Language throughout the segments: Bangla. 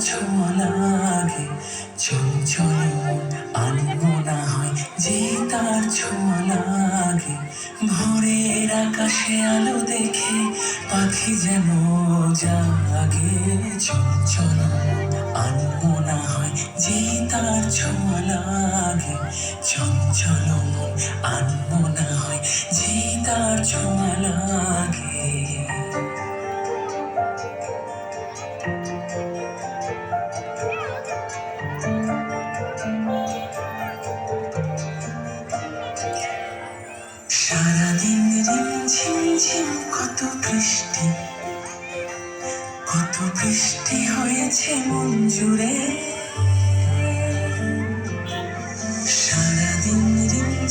ছোঁয়া লাগে, চঞ্চল আনমনা হয় যে তার ছোঁয়া লাগে। ভোরের আকাশে আলো দেখে পাখি যেন জাগে, চঞ্চল আনমনা হয় যে তার ছোঁয়া লাগে, চঞ্চল আনমনা হয় যে তার ছোঁয়া লাগে। সারাদিন ঝিম ঝিম কত বৃষ্টি, কত বৃষ্টি হয়েছে মন জুড়ে। সারাদিন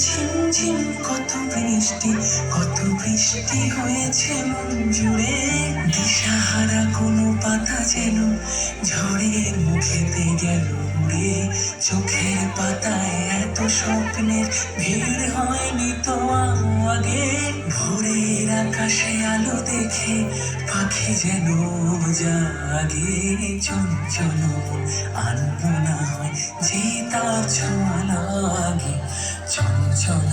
ঝিম ঝিম কত বৃষ্টি, কত বৃষ্টি হয়েছে মন জুড়ে। দিশাহারা কোনো পাতা যেন ঝড়ের মুখেতে গেল উড়ে। চোখের পাতায় এত স্বপ্নের ভিড় হয়নি তো আগে। ভোরের আকাশে আলো দেখে পাখি যেন জাগে, চঞ্চল আনমনা হয় যে তার ছোঁয়া লাগে, চঞ্চল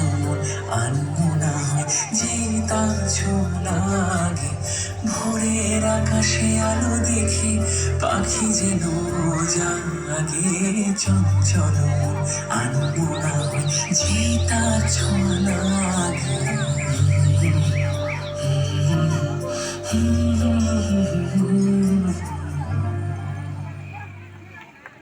আনমনা হয় যে তার ছোঁয়া লাগে। ভোরের আকাশে আলো দেখে পাখি যেন জাগে, চঞ্চল আনমনা হয় যে তার ছোঁয়া লাগে।